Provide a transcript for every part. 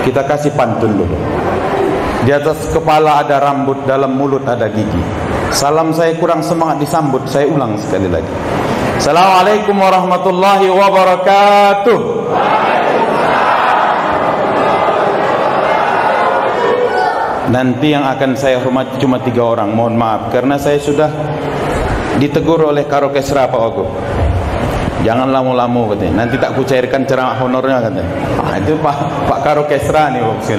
Kita kasih pantun dulu. Di atas kepala ada rambut, dalam mulut ada gigi. Salam saya kurang semangat disambut, saya ulang sekali lagi. Assalamualaikum warahmatullahi wabarakatuh. Nanti yang akan saya hormati cuma 3 orang. Mohon maaf karena saya sudah ditegur oleh Karo Kesra Pak Wagub. Jangan lamu-lamu katanya. Nanti tak kucairkan ceramah honornya katanya. Itu Pak Karo Kesra nih Pak.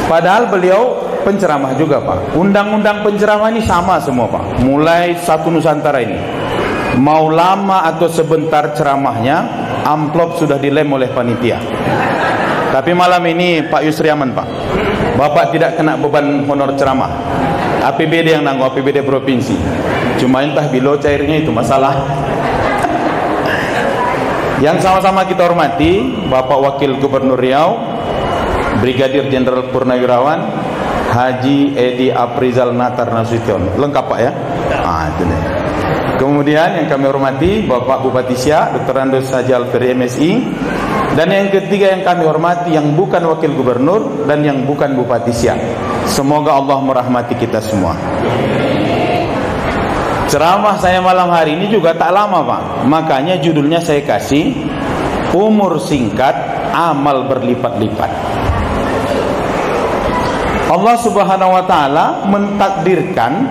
Padahal beliau penceramah juga Pak. Undang-undang penceramah ini sama semua Pak. Mulai satu Nusantara ini. Mau lama atau sebentar ceramahnya, amplop sudah dilem oleh panitia. Tapi malam ini Pak Yusri aman Pak. Bapak tidak kena beban honor ceramah. APBD yang nanggung, APBD provinsi. Cuma entah bilo cairnya itu masalah. Yang sama-sama kita hormati Bapak Wakil Gubernur Riau Brigadir Jenderal Purnawirawan Haji Edi Aprizal Natar Nasution. Lengkap Pak ya? Itu nih. Kemudian yang kami hormati Bapak Bupati Siak Dr. Andus Haji Alferi MSI. Dan yang ketiga yang kami hormati yang bukan Wakil Gubernur dan yang bukan Bupati Siak. Semoga Allah merahmati kita semua. Ceramah saya malam hari ini juga tak lama Pak. Makanya judulnya saya kasih umur singkat, amal berlipat-lipat. Allah Subhanahu wa taala mentakdirkan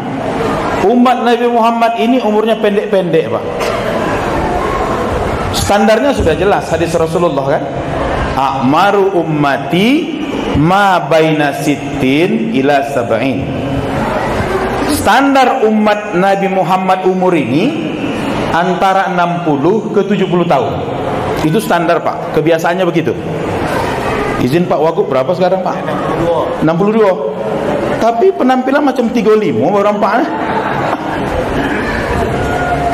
umat Nabi Muhammad ini umurnya pendek-pendek Pak. Standarnya sudah jelas hadis Rasulullah kan. A'maru ummati ma baina sittin ila sab'in. Standar umat Nabi Muhammad umur ini antara 60 ke 70 tahun. Itu standar Pak. Kebiasaannya begitu. Izin Pak Wagub berapa sekarang Pak? 62. Tapi penampilan macam 35 orang Pak.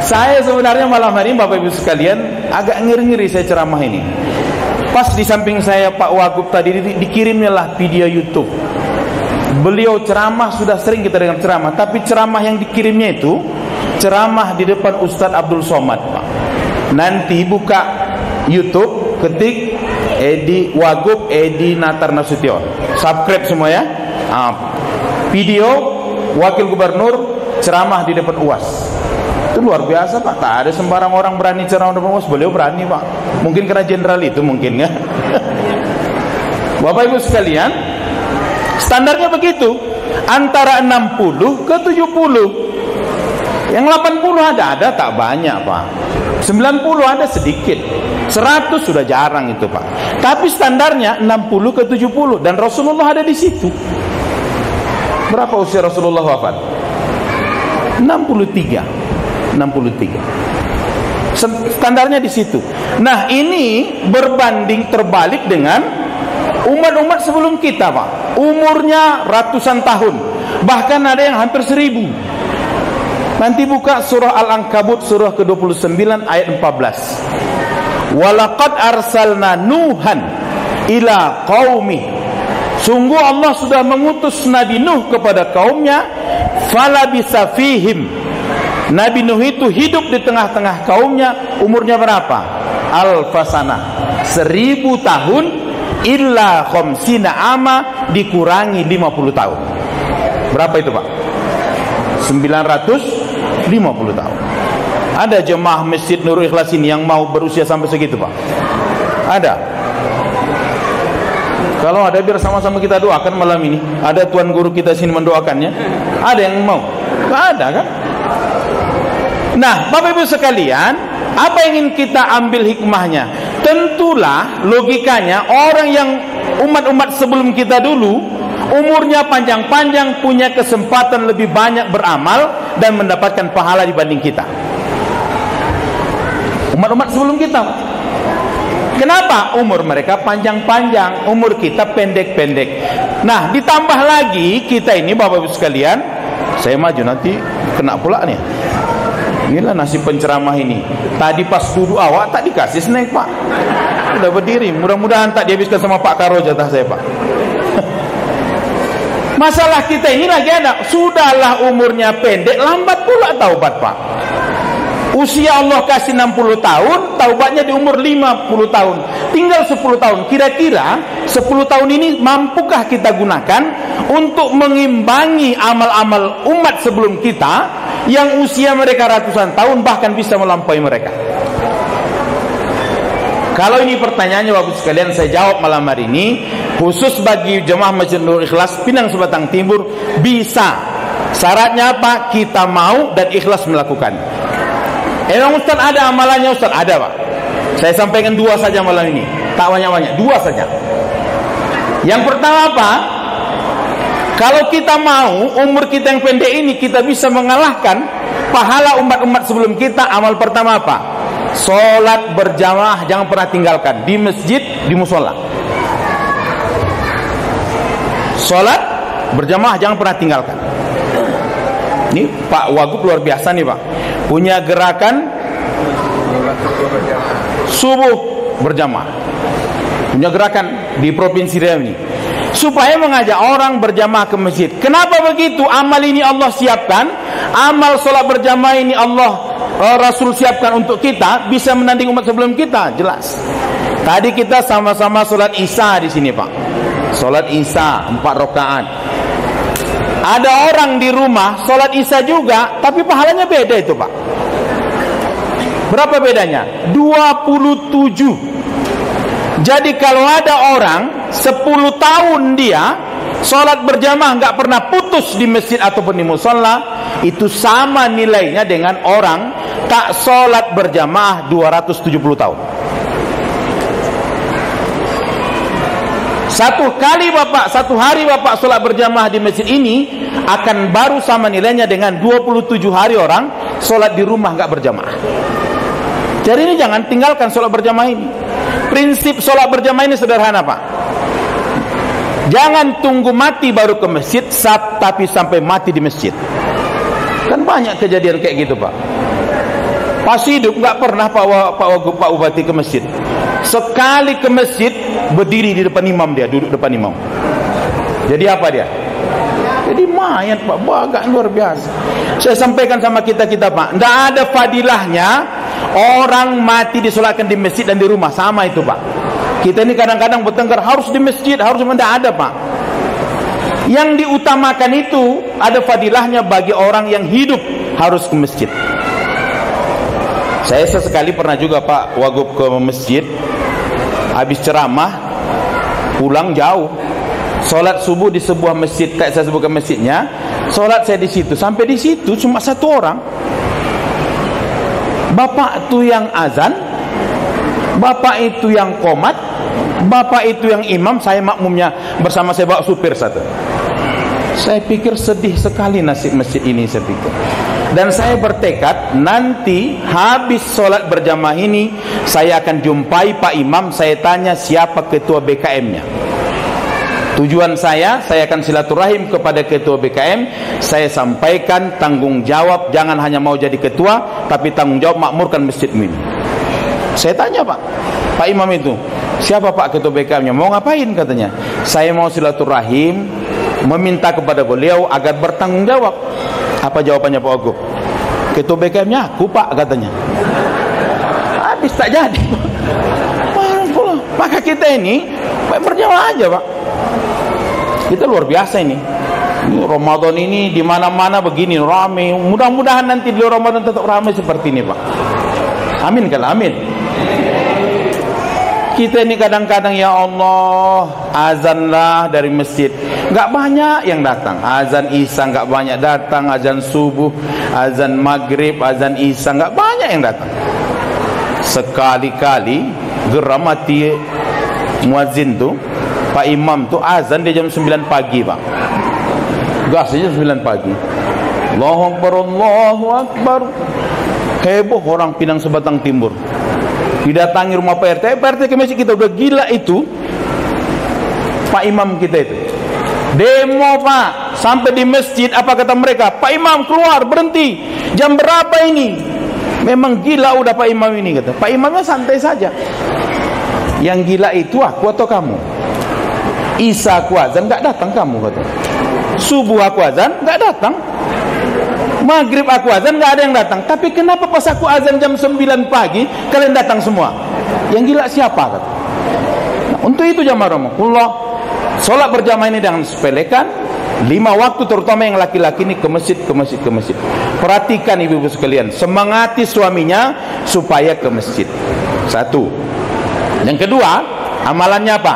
Saya sebenarnya malam hari ini Bapak Ibu sekalian agak ngeri-ngeri saya ceramah ini. Pas di samping saya Pak Wagub tadi dikirimnya lah video YouTube. Beliau ceramah sudah sering kita dengar ceramah, tapi ceramah yang dikirimnya itu ceramah di depan Ustadz Abdul Somad Pak. Nanti buka YouTube, ketik Edi Wagub Edi Natar Nasution. Subscribe semua ya. Video Wakil Gubernur ceramah di depan UAS. Itu luar biasa Pak. Tak ada sembarang orang berani ceramah di depan UAS. Beliau berani Pak. Mungkin karena jenderal itu mungkin ya. Bapak Ibu sekalian, standarnya begitu. Antara 60 ke 70. Yang 80 ada tak banyak Pak. 90 ada sedikit. 100 sudah jarang itu Pak. Tapi standarnya 60 ke 70 dan Rasulullah ada di situ. Berapa usia Rasulullah wafat? 63. Standarnya di situ. Nah, ini berbanding terbalik dengan umat-umat sebelum kita Pak. Umurnya ratusan tahun, bahkan ada yang hampir 1000. Nanti buka surah Al-Ankabut surah ke-29 ayat 14. Walaqad arsalna Nuhan ila qaumi. Sungguh Allah sudah mengutus Nabi Nuh kepada kaumnya. Falabisa fihim. Nabi Nuh itu hidup di tengah-tengah kaumnya. Umurnya berapa? Alfasana, 1000 tahun. Illa khamsina ama, dikurangi 50 tahun. Berapa itu Pak? 950 tahun. Ada jemaah Masjid Nurul Ikhlas ini yang mau berusia sampai segitu Pak? Ada? Kalau ada biar sama-sama kita doakan malam ini. Ada tuan guru kita sini mendoakannya. Ada yang mau? Tidak ada kan? Nah Bapak Ibu sekalian, apa yang ingin kita ambil hikmahnya? Tentulah logikanya orang yang umat-umat sebelum kita dulu umurnya panjang-panjang, punya kesempatan lebih banyak beramal dan mendapatkan pahala dibanding kita. Umat-umat sebelum kita. Kenapa? Umur mereka panjang-panjang, umur kita pendek-pendek. Nah, ditambah lagi kita ini Bapak Ibu sekalian, saya maju nanti kena pula nih. Inilah nasib penceramah ini. Tadi pas duduk awak tak dikasih snack Pak. Sudah berdiri. Mudah-mudahan tak dihabiskan sama Pak Karo jatah saya Pak. Masalah kita ini lagi ada. Sudahlah umurnya pendek, lambat pula taubat Pak. Usia Allah kasih 60 tahun, taubatnya di umur 50 tahun. Tinggal 10 tahun. Kira-kira 10 tahun ini mampukah kita gunakan untuk mengimbangi amal-amal umat sebelum kita yang usia mereka ratusan tahun, bahkan bisa melampaui mereka? Kalau ini pertanyaannya Bapak sekalian, saya jawab malam hari ini khusus bagi jemaah Masjid Nurul Ikhlas Pinang Sebatang Timur, bisa. Syaratnya apa? Kita mau dan ikhlas melakukan. Emang Ustaz ada amalannya? Ustaz ada, Pak. Saya sampaikan 2 saja malam ini, tak banyak-banyak, 2 saja. Yang pertama apa? Kalau kita mau, umur kita yang pendek ini kita bisa mengalahkan pahala umat-umat sebelum kita. Amal pertama apa? Sholat berjamaah jangan pernah tinggalkan, di masjid, di musola. Sholat berjamaah jangan pernah tinggalkan. Ini Pak Wagub luar biasa nih Pak, punya gerakan subuh berjamaah, punya gerakan di Provinsi Riau ini, supaya mengajak orang berjamaah ke masjid. Kenapa begitu? Amal ini Allah siapkan, amal sholat berjamaah ini Rasul siapkan untuk kita, bisa menanding umat sebelum kita. Jelas. Tadi kita sama-sama sholat Isya di sini Pak, sholat Isya 4 rakaat. Ada orang di rumah sholat Isya juga, tapi pahalanya beda itu Pak. Berapa bedanya? 27. Jadi kalau ada orang 10 tahun dia sholat berjamaah nggak pernah putus di masjid ataupun di musola, itu sama nilainya dengan orang tak sholat berjamaah 270 tahun. Satu hari Bapak sholat berjamaah di masjid ini akan baru sama nilainya dengan 27 hari orang sholat di rumah nggak berjamaah. Jadi ini jangan tinggalkan sholat berjamaah ini. Prinsip sholat berjamaah ini sederhana Pak. Jangan tunggu mati baru ke masjid, tapi sampai mati di masjid. Kan banyak kejadian kayak gitu Pak. Pas hidup nggak pernah Pak Bupati ke masjid. Sekali ke masjid berdiri di depan imam, dia duduk depan imam. Jadi apa dia? Jadi mayat Pak, agak luar biasa. Saya sampaikan sama kita Pak, tidak ada fadilahnya orang mati disolatkan di masjid dan di rumah, sama itu Pak. Kita ini kadang-kadang bertengkar harus di masjid, harus, tidak ada Pak. Yang diutamakan itu ada fadilahnya bagi orang yang hidup harus ke masjid. Saya sesekali pernah juga Pak Wagub ke masjid, habis ceramah pulang jauh, sholat subuh di sebuah masjid, kayak saya sebutkan masjidnya, sholat saya di situ. Sampai di situ cuma 1 orang, bapak itu yang azan, bapak itu yang qomat, bapak itu yang imam, saya makmumnya bersama, saya bawa supir satu. Saya pikir sedih sekali nasib masjid ini, saya pikir. Dan saya bertekad nanti habis sholat berjamaah ini saya akan jumpai Pak Imam, saya tanya siapa ketua BKM-nya. Tujuan saya akan silaturahim kepada ketua BKM, saya sampaikan tanggung jawab, jangan hanya mau jadi ketua, tapi tanggung jawab makmurkan masjid ini. Saya tanya Pak Imam itu, siapa Pak ketua BKM-nya? Mau ngapain katanya? Saya mau silaturahim, meminta kepada beliau agar bertanggung jawab. Apa jawabannya Pak Wagub? Ketua BKM-nya aku Pak, katanya. Habis tak jadi. Maka kita ini berjamaah aja Pak. Kita luar biasa ini. Ramadan ini di mana-mana begini ramai. Mudah-mudahan nanti di Ramadan tetap ramai seperti ini Pak. Amin kalau amin. Kita ini kadang-kadang ya Allah, azanlah dari masjid, nggak banyak yang datang. Azan Isya nggak banyak datang, azan subuh, azan maghrib, azan Isya nggak banyak yang datang. Sekali-kali geram mati muazzin tuh, Pak Imam tuh azan dia jam 9 pagi Pak. Gasnya 9 pagi. Allahu Akbar, Allahu Akbar. Heboh orang Pinang Sebatang Timur. Didatangi rumah Pak RT ke masjid kita, udah gila itu Pak Imam kita itu. Demo Pak, sampai di masjid apa kata mereka? Pak Imam keluar, berhenti. Jam berapa ini? Memang gila udah Pak Imam ini, kata. Pak Imamnya santai saja. Yang gila itu aku atau kamu? Isya aku azan nggak datang kamu, kata. Subuh aku azan nggak datang. Maghrib aku azan nggak ada yang datang. Tapi kenapa pas aku azan jam 9 pagi kalian datang semua? Yang gila siapa? Kata. Nah, untuk itu jamaah rahmatullah, sholat berjamaah ini jangan sepelekan. 5 waktu terutama yang laki-laki ini ke masjid. Perhatikan ibu-ibu sekalian, semangati suaminya supaya ke masjid. Satu. Yang kedua, amalannya apa?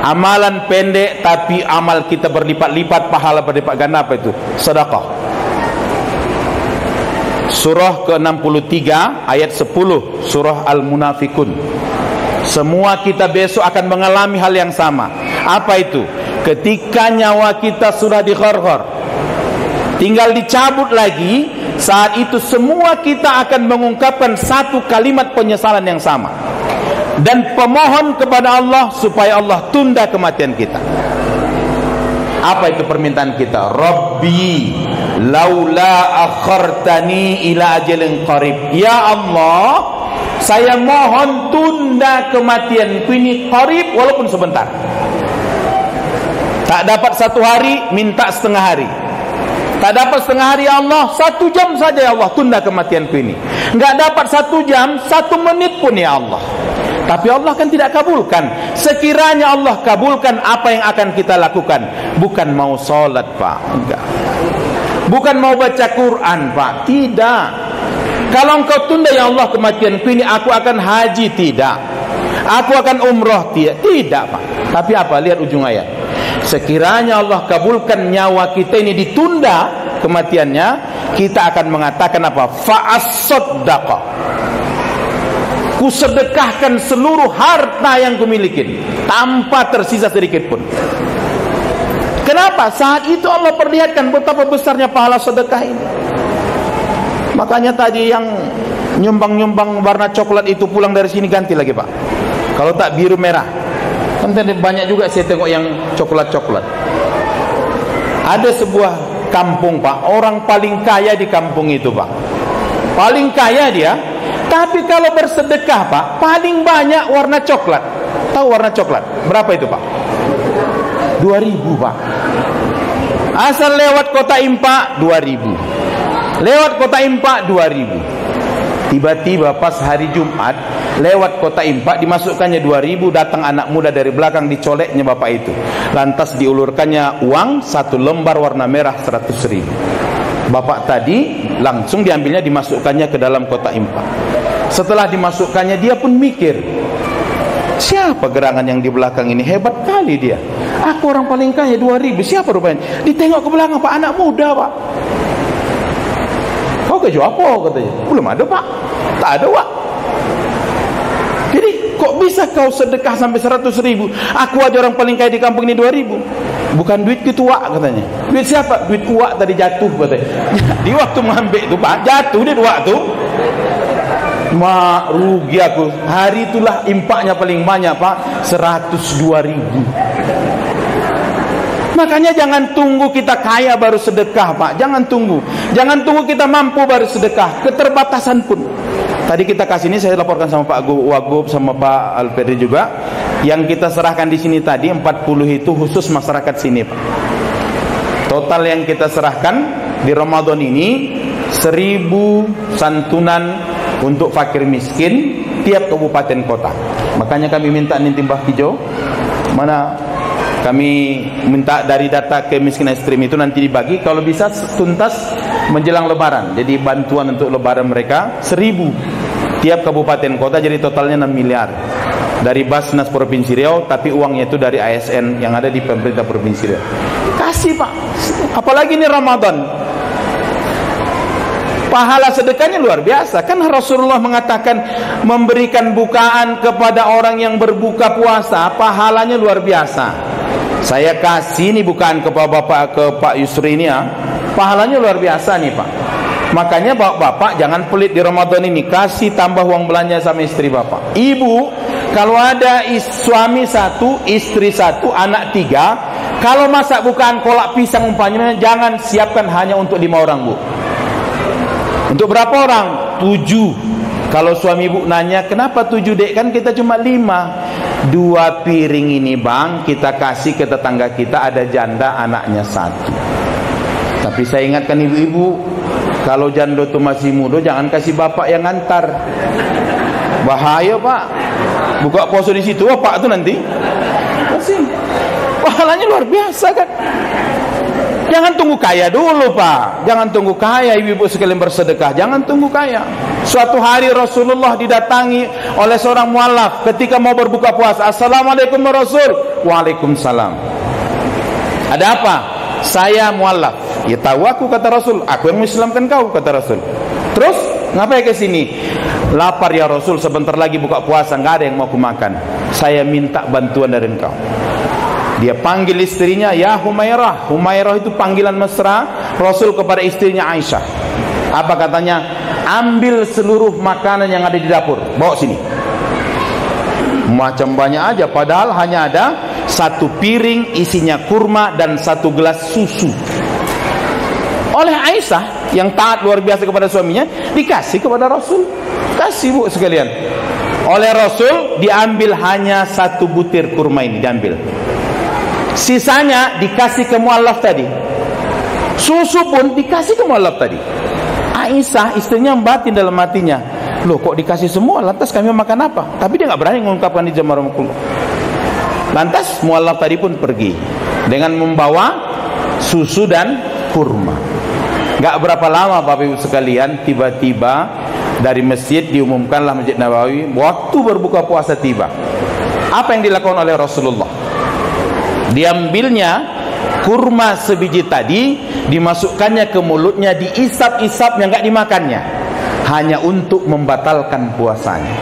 Amalan pendek tapi amal kita berlipat-lipat, pahala berlipat ganda. Apa itu? Sedekah. Surah ke-63 ayat 10, surah Al-Munafikun. Semua kita besok akan mengalami hal yang sama. Apa itu? Ketika nyawa kita sudah dikharkhar, tinggal dicabut lagi, saat itu semua kita akan mengungkapkan satu kalimat penyesalan yang sama dan pemohon kepada Allah supaya Allah tunda kematian kita. Apa itu permintaan kita? Rabbi laula akhartani ila ajalin qarib. Ya Allah, saya mohon tunda kematianku ini qarib, walaupun sebentar. Tak dapat 1 hari, minta setengah hari. Tak dapat setengah hari, ya Allah, 1 jam saja ya Allah, tunda kematianku ini. Enggak dapat 1 jam, 1 menit pun ya Allah. Tapi Allah kan tidak kabulkan. Sekiranya Allah kabulkan, apa yang akan kita lakukan? Bukan mau sholat, Pak, enggak. Bukan mau baca Quran, Pak, tidak. Kalau engkau tunda ya Allah kematianku ini, aku akan haji, tidak. Aku akan umroh, tidak, Pak. Tapi apa? Lihat ujung ayat. Sekiranya Allah kabulkan nyawa kita ini ditunda kematiannya, kita akan mengatakan apa? Fa'as-saddaqa, ku sedekahkan seluruh harta yang kumiliki tanpa tersisa sedikit pun. Kenapa? Saat itu Allah perlihatkan betapa besarnya pahala sedekah ini. Makanya tadi yang nyumbang-nyumbang warna coklat itu pulang dari sini ganti lagi, Pak. Kalau tak biru merah. Kan banyak juga saya tengok yang coklat-coklat. Ada sebuah kampung, Pak, orang paling kaya di kampung itu, Pak. Paling kaya dia. Tapi kalau bersedekah, Pak, paling banyak warna coklat. Tahu warna coklat? Berapa itu, Pak? 2.000, Pak. Asal lewat kota Impak 2.000. Lewat kota Impak 2.000. Tiba-tiba pas hari Jumat lewat kota Impak, dimasukkannya 2.000, datang anak muda dari belakang, dicoleknya bapak itu. Lantas diulurkannya uang 1 lembar warna merah 100.000. Bapak tadi langsung diambilnya, dimasukkannya ke dalam kota Impak. Setelah dimasukkannya, dia pun mikir, siapa gerangan yang di belakang ini? Hebat kali dia. Aku orang paling kaya 2.000. Siapa rupanya? Ditengok ke belakang, Pak, anak muda, Pak. Kau kerja apa? Katanya. Belum ada, Pak. Tak ada, Pak. Jadi kok bisa kau sedekah sampai 100.000? Aku aja orang paling kaya di kampung ini 2.000. Bukan duit ketua, katanya. Duit siapa? Duit uak tadi jatuh, katanya. Di waktu mengambil itu, Pak, jatuh duit uak tu. Mak, rugi aku. Hari itulah impaknya paling banyak, Pak, 102.000. Makanya jangan tunggu kita kaya baru sedekah, Pak. Jangan tunggu. Jangan tunggu kita mampu baru sedekah. Keterbatasan pun. Tadi kita kasih ini, saya laporkan sama Pak Wagub sama Pak Alferi juga. Yang kita serahkan di sini tadi 40 itu khusus masyarakat sini, Pak. Total yang kita serahkan di Ramadan ini 1.000 santunan untuk fakir miskin tiap kabupaten kota. Makanya kami minta nih Mbah Hijau, mana kami minta dari data kemiskinan ekstrim itu nanti dibagi kalau bisa tuntas menjelang lebaran. Jadi bantuan untuk lebaran mereka 1.000 tiap kabupaten kota, jadi totalnya 6 miliar dari Basnas Provinsi Riau, tapi uangnya itu dari ASN yang ada di pemerintah Provinsi Riau. Kasih, Pak. Apalagi ini Ramadan, pahala sedekahnya luar biasa. Kan Rasulullah mengatakan memberikan bukaan kepada orang yang berbuka puasa, pahalanya luar biasa. Saya kasih nih bukaan ke Bapak, ke Pak Yusri ini ya, pahalanya luar biasa nih, Pak. Makanya Bapak jangan pelit di Ramadan ini, kasih tambah uang belanja sama istri Bapak. Ibu, kalau ada suami 1, istri 1, anak 3, kalau masak bukaan kolak pisang umpamanya, jangan siapkan hanya untuk 5 orang, Bu. Untuk berapa orang? 7. Kalau suami ibu nanya, kenapa 7, Dek? Kan kita cuma 5. 2 piring ini, Bang, kita kasih ke tetangga kita, ada janda anaknya 1. Tapi saya ingatkan ibu-ibu, Kalau janda tu masih muda, jangan kasih bapak yang ngantar. Bahaya pak. Buka puasa di situ, bapak tu nanti masih pahalanya luar biasa kan. Jangan tunggu kaya dulu pak. Jangan tunggu kaya ibu-ibu sekalian bersedekah. Jangan tunggu kaya. Suatu hari Rasulullah didatangi oleh seorang mualaf ketika mau berbuka puasa. Assalamualaikum Rasul. Waalaikumsalam. Ada apa? Saya mualaf. Ya tahu aku, kata Rasul. Aku yang mengislamkan kau, kata Rasul. Terus ngapain ke sini? Lapar ya Rasul, sebentar lagi buka puasa, nggak ada yang mau kumakan. Saya minta bantuan dari engkau. Dia panggil istrinya, ya Humairah. Humairah itu panggilan mesra Rasul kepada istrinya Aisyah. Apa katanya? Ambil seluruh makanan yang ada di dapur, bawa sini. Macam banyak aja, padahal hanya ada satu piring isinya kurma dan satu gelas susu. Oleh Aisyah yang taat luar biasa kepada suaminya, dikasih kepada Rasul. Kasih bu sekalian. Oleh Rasul diambil hanya satu butir kurma ini, diambil. Sisanya dikasih ke mualaf tadi. Susu pun dikasih ke mualaf tadi. Aisyah istrinya batin dalam hatinya, loh kok dikasih semua, lantas kami makan apa? Tapi dia nggak berani mengungkapkan di jamaah Rasulullah. Lantas mualaf tadi pun pergi dengan membawa susu dan kurma. Gak berapa lama Bapak Ibu sekalian, tiba-tiba dari masjid diumumkanlah, Masjid Nabawi, waktu berbuka puasa tiba. Apa yang dilakukan oleh Rasulullah? Diambilnya kurma sebiji tadi, dimasukkannya ke mulutnya, diisap-isapnya, nggak dimakannya, hanya untuk membatalkan puasanya.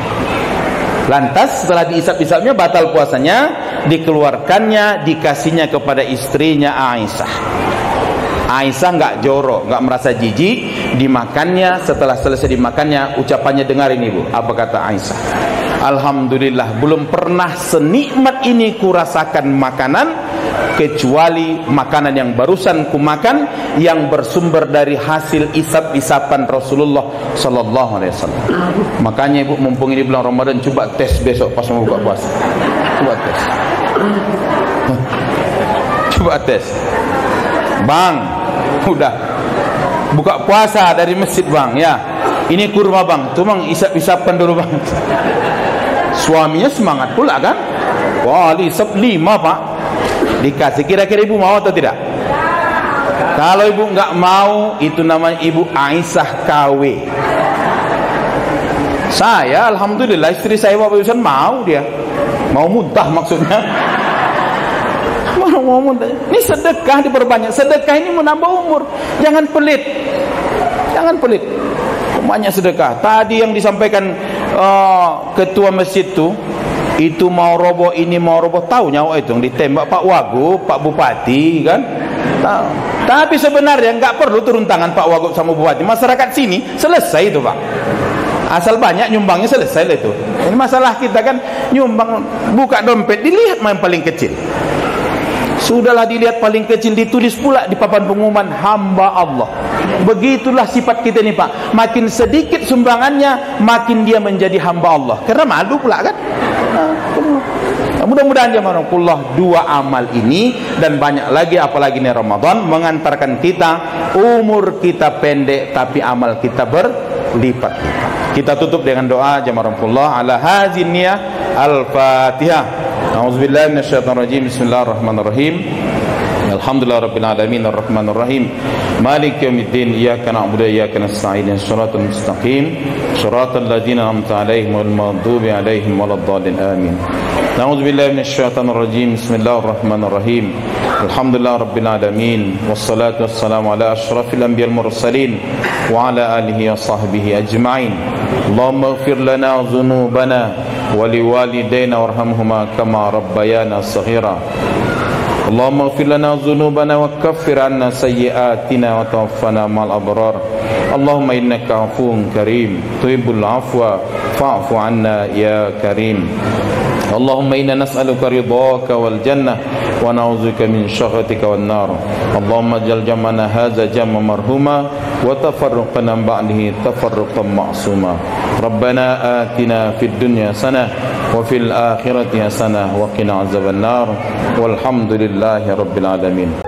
Lantas setelah diisap-isapnya batal puasanya, dikeluarkannya, dikasihnya kepada istrinya Aisyah. Aisyah nggak jorok, nggak merasa jijik, dimakannya. Setelah selesai dimakannya, ucapannya dengar ini bu, apa kata Aisyah? Alhamdulillah, belum pernah senikmat ini kurasakan makanan kecuali makanan yang barusan kumakan, yang bersumber dari hasil isap-isapan Rasulullah sallallahu alaihi wasallam. Makanya ibu, mumpung ini bulan Ramadan, coba tes besok pas mau buka puasa. Coba tes. Coba tes. Bang, udah buka puasa dari masjid bang, ya ini kurma bang, tuh bang isap-isapkan dulu bang. Suaminya semangat pula kan, wah isap 5 pak, dikasih. Kira-kira ibu mau atau tidak? Kalau ibu nggak mau, itu namanya ibu Aisyah KW. Saya alhamdulillah, istri saya Bapak Yusan mau, dia mau muntah maksudnya. Mau muntah. Ini sedekah diperbanyak. Sedekah ini menambah umur. Jangan pelit. Jangan pelit. Banyak sedekah. Tadi yang disampaikan ketua masjid itu mau roboh, ini mau roboh, tahu nyawa itu yang ditembak Pak Wagub, Pak Bupati kan. Tahu. Tapi sebenarnya nggak perlu turun tangan Pak Wagub sama Bupati. Masyarakat sini selesai itu pak. Asal banyak nyumbangnya selesai itu. Ini masalah kita kan, nyumbang, buka dompet dilihat yang paling kecil. Sudahlah dilihat paling kecil, ditulis pula di papan pengumuman, hamba Allah. Begitulah sifat kita nih pak. Makin sedikit sumbangannya, makin dia menjadi hamba Allah. Karena malu pula kan. Mudah-mudahan jemaah Allah, 2 amal ini dan banyak lagi, apalagi ini Ramadan, mengantarkan kita, umur kita pendek tapi amal kita berlipat-lipat. Kita tutup dengan doa jemaah Allah. Ala hazin niyah, al-Fatihah. A'udzubillahi minasyaitonir rajim. Bismillahirrahmanirrahim. Alhamdulillahirabbil alamin arrahmanir rahim. Maliki yaumiddin. Iyyaka na'budu wa iyyaka nasta'in. Shiratal mustaqim. Shiratal ladzina an'amta 'alaihim ghairil maghdubi 'alaihim waladdallin. Amin. A'udzubillahi minasyaitonir rajim. Bismillahirrahmanirrahim. Alhamdulillahirabbil alamin. Wassalatu wassalamu ala asyrafil anbiya'il mursalin wa ala alihi wa sahbihi ajma'in. Allahumma ighfir lana dhunubana ولوالدينا وارحمهما كما ربيانا صغيرا اللهم اغفر لنا ذنوبنا وكفر عنا سيئاتنا وتوفنا مع الأبرار اللهم إنك عفو كريم تحب العفو فاعف عنا يا كريم اللهم إنا نسألك رضاك والجنة ونعوذ بك من سخطك والنار اللهم اجعل جمعنا هذا جمعا مرحوما وتفرقنا من بعده تفرقا معصوما ربنا آتنا في الدنيا حسنة وفي الآخرة حسنة وقنا عذاب النار والحمد لله رب العالمين